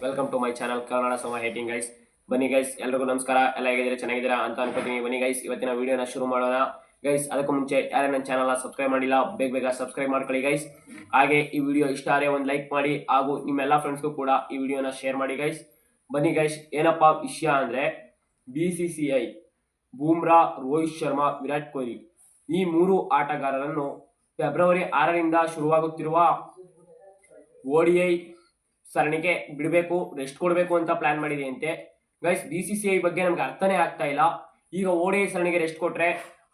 Welcome to my channel Kannada ಸಮ hating guys. ಬನ್ನಿ guys, ಎಲ್ರಿಗೂ ನಮಸ್ಕಾರ. ಎಲ್ಲ ಹೇಗಿದ್ದೀರಾ? ಚೆನ್ನಾಗಿದ್ದೀರಾ ಅಂತ ಅನ್ಕೋತೀನಿ. ಬನ್ನಿ ಗೈಸ್, ಇವತ್ತಿನ ವಿಡಿಯೋನ ಶುರು ಮಾಡೋಣ ಗೈಸ್. ಅದಕ್ಕೂ ಮುಂಚೆ ಯಾರೇ ನನ್ನ ಚಾನಲ್ನ ಸಬ್ಸ್ಕ್ರೈಬ್ ಮಾಡಿಲ್ಲ, ಬೇಗ ಸಬ್ಸ್ಕ್ರೈಬ್ ಮಾಡ್ಕೊಳ್ಳಿ ಗೈಸ್. ಹಾಗೆ ಈ ವಿಡಿಯೋ ಇಷ್ಟ ಆದರೆ ಒಂದು ಲೈಕ್ ಮಾಡಿ, ಹಾಗೂ ನಿಮ್ಮೆಲ್ಲ ಫ್ರೆಂಡ್ಸ್ಗೂ ಕೂಡ ಈ ವಿಡಿಯೋನ ಶೇರ್ ಮಾಡಿ ಗೈಸ್. ಬನ್ನಿ ಗೈಸ್, ಏನಪ್ಪ ವಿಷಯ ಅಂದರೆ BCCI ಬೂಮ್ರಾ, ರೋಹಿತ್ ಶರ್ಮಾ, ವಿರಾಟ್ ಕೊಹ್ಲಿ ಈ ಮೂರು ಆಟಗಾರರನ್ನು ಫೆಬ್ರವರಿ 6ರಿಂದ ಶುರುವಾಗುತ್ತಿರುವ ODI ಸರಣಿಗೆ ಬಿಡಬೇಕು, ರೆಸ್ಟ್ ಕೊಡಬೇಕು ಅಂತ ಪ್ಲಾನ್ ಮಾಡಿದೆಯಂತೆ ಗೈಸ್. BCCI ಬಗ್ಗೆ ನಮ್ಗೆ ಅರ್ಥನೇ ಆಗ್ತಾ ಇಲ್ಲ. ಈಗ ODI ಸರಣಿಗೆ ರೆಸ್ಟ್ ಕೊಟ್ರೆ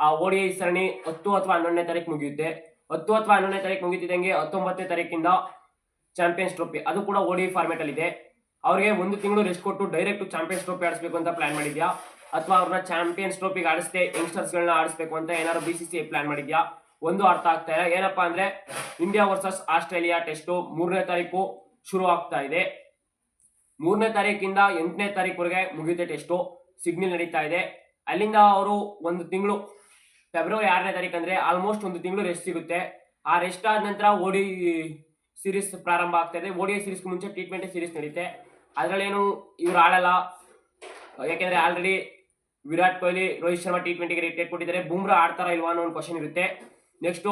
ಆ ODI ಸರಣಿ 10 ಅಥವಾ 11ನೇ ತಾರೀಕು ಮುಗಿಯುತ್ತೆ. 10 ಅಥವಾ 11ನೇ ತಾರೀಕು ಮುಗಿತಿದ್ದಂಗೆ 19ನೇ ತಾರೀಕಿಂದ ಚಾಂಪಿಯನ್ಸ್ ಟ್ರೋಫಿ, ಅದು ಕೂಡ ODI ಫಾರ್ಮೆಟ್ ಅಲ್ಲಿ ಇದೆ. ಅವ್ರಿಗೆ 1 ತಿಂಗಳು ರೆಸ್ಟ್ ಕೊಟ್ಟು ಡೈರೆಕ್ಟ್ ಚಾಂಪಿಯನ್ಸ್ ಟ್ರೋಫಿ ಆಡಿಸ್ಬೇಕು ಅಂತ ಪ್ಲಾನ್ ಮಾಡಿದ್ಯಾ, ಅಥವಾ ಅವ್ರನ್ನ ಚಾಂಪಿಯನ್ಸ್ ಟ್ರೋಫಿಗೆ ಆಡಿಸ್ದೆ ಯಂಗ್ಸ್ಟರ್ಸ್ಗಳನ್ನ ಆಡಿಸ್ಬೇಕು ಅಂತ ಏನಾದ್ರು BCCI ಪ್ಲಾನ್ ಮಾಡಿದ್ಯಾ? ಒಂದು ಅರ್ಥ ಆಗ್ತಾ ಇಲ್ಲ. ಏನಪ್ಪಾ ಅಂದ್ರೆ ಇಂಡಿಯಾ ವರ್ಸಸ್ ಆಸ್ಟ್ರೇಲಿಯಾ ಟೆಸ್ಟ್ 3ನೇ ತಾರೀಕು ಶುರು ಆಗ್ತಾ ಇದೆ. 3ನೇ ತಾರೀಕಿಂದ 8ನೇ ತಾರೀಕುವರೆಗೆ ಮುಗಿಯುತ್ತೆ ಟೆಸ್ಟು. ಸಿಗ್ನಲ್ ನಡೀತಾ ಇದೆ. ಅಲ್ಲಿಂದ ಅವರು 1 ತಿಂಗಳು, ಫೆಬ್ರವರಿ 6ನೇ ತಾರೀಕು ಅಂದ್ರೆ ಆಲ್ಮೋಸ್ಟ್ 1 ತಿಂಗಳು ರೆಸ್ಟ್ ಸಿಗುತ್ತೆ. ಆ ರೆಸ್ಟ್ ಆದ ನಂತರ ODI ಸೀರೀಸ್ ಪ್ರಾರಂಭ ಆಗ್ತಾ ಇದೆ. ODI ಸೀರೀಸ್ಗೆ ಮುಂಚೆ T20 ಸೀರೀಸ್ ನಡೀತೆ. ಅದರಲ್ಲೇನು ಇವ್ರು ಆಡಲ್ಲ, ಯಾಕೆಂದ್ರೆ ಆಲ್ರೆಡಿ ವಿರಾಟ್ ಕೊಹ್ಲಿ, ರೋಹಿತ್ ಶರ್ಮಾ T20ಗೆ ರಿಟೈರ್ ಕೊಟ್ಟಿದ್ದಾರೆ. ಬೂಮ್ರಾ ಆಡ್ತಾರ ಇಲ್ವಾ ಅನ್ನೋ ಒಂದು ಕ್ವಶನ್ ಇರುತ್ತೆ. Next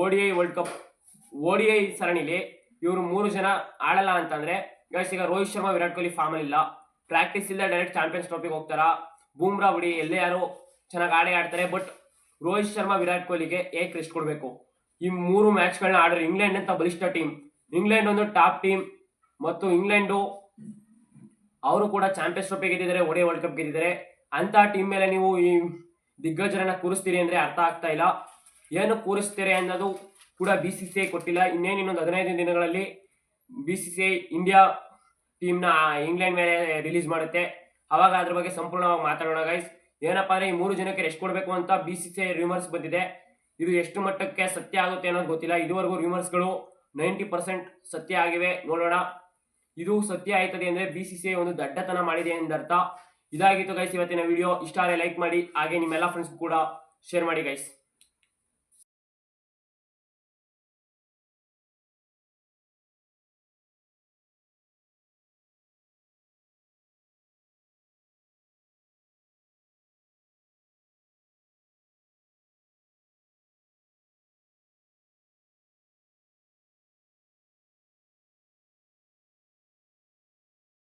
ODI world cup, ODI ಸರಣಿಲಿ ಇವರು 3 ಜನ ಆಡಲ್ಲ ಅಂತಂದ್ರೆ ಗೈಸ್, ಈಗ ರೋಹಿತ್ ಶರ್ಮಾ, ವಿರಾಟ್ ಕೊಹ್ಲಿ ಫಾರ್ಮ್ ಅಲ್ಲಿ ಇಲ್ಲ, ಪ್ರಾಕ್ಟೀಸ್ ಇಲ್ಲ, ಡೈರೆಕ್ಟ್ ಚಾಂಪಿಯನ್ಸ್ ಟ್ರೋಫಿಗೆ ಹೋಗ್ತಾರ. ಬೂಮ್ರಾ ಬಿಡಿ, ಎಲ್ಲೇ ಯಾರು ಚೆನ್ನಾಗಿ ಆಡ್ತಾರೆ. ಬಟ್ ರೋಹಿತ್ ಶರ್ಮಾ, ವಿರಾಟ್ ಕೊಹ್ಲಿಗೆ ಏಕ್ ರೆಸ್ಟ್ ಕೊಡಬೇಕು. ಈ 3 ಮ್ಯಾಚ್ಗಳನ್ನ ಆಡ್ರೆ ಇಂಗ್ಲೆಂಡ್ ಅಂತ ಬಲಿಷ್ಠ ಟೀಮ್, ಇಂಗ್ಲೆಂಡ್ ಒಂದು ಟಾಪ್ ಟೀಮ್, ಮತ್ತು ಇಂಗ್ಲೆಂಡು ಅವರು ಕೂಡ ಚಾಂಪಿಯನ್ಸ್ ಟ್ರೋಫಿ ಗೆದ್ದಿದ್ದಾರೆ, ODI ವರ್ಲ್ಡ್ ಕಪ್ ಗೆದ್ದಿದ್ದಾರೆ. ಅಂತ ಟೀಮ್ ಮೇಲೆ ನೀವು ಈ ದಿಗ್ಗಜರನ್ನ ಕೂರಿಸ್ತೀರಿ ಅಂದ್ರೆ ಅರ್ಥ ಆಗ್ತಾ ಇಲ್ಲ. ಏನು ಕೂರಿಸ್ತೀರಿ ಅನ್ನೋದು ಕೂಡ BCCI ಕೊಟ್ಟಿಲ್ಲ. ಇನ್ನೊಂದು 15 ದಿನಗಳಲ್ಲಿ BCCI ಇಂಡಿಯಾ ಟೀಮ್ನ ಇಂಗ್ಲೆಂಡ್ ಮೇಲೆ ರಿಲೀಸ್ ಮಾಡುತ್ತೆ. ಅವಾಗ ಅದ್ರ ಬಗ್ಗೆ ಸಂಪೂರ್ಣವಾಗಿ ಮಾತಾಡೋಣ ಗೈಸ್. ಏನಪ್ಪಾ ಅಂದ್ರೆ ಈ 3 ಜನಕ್ಕೆ ರೆಸ್ಟ್ ಕೊಡಬೇಕು ಅಂತ BCCI ರೂಮರ್ಸ್ ಬಂದಿದೆ. ಇದು ಎಷ್ಟು ಮಟ್ಟಕ್ಕೆ ಸತ್ಯ ಆಗುತ್ತೆ ಅನ್ನೋದು ಗೊತ್ತಿಲ್ಲ. ಇದುವರೆಗೂ ರೂಮರ್ಸ್ಗಳು 90% ಸತ್ಯ ಆಗಿವೆ. ನೋಡೋಣ, ಇದು ಸತ್ಯ ಆಯ್ತದೆ ಅಂದ್ರೆ BCCI ಒಂದು ದಡ್ಡತನ ಮಾಡಿದೆ ಎಂದರ್ಥ. ಇದಾಗಿತ್ತು ಗೈಸ್ ಇವತ್ತಿನ ವಿಡಿಯೋ. ಇಷ್ಟ ಆದರೆ ಲೈಕ್ ಮಾಡಿ, ಹಾಗೆ ನಿಮ್ಮೆಲ್ಲ ಫ್ರೆಂಡ್ಸ್ ಕೂಡ ಶೇರ್ ಮಾಡಿ ಗೈಸ್.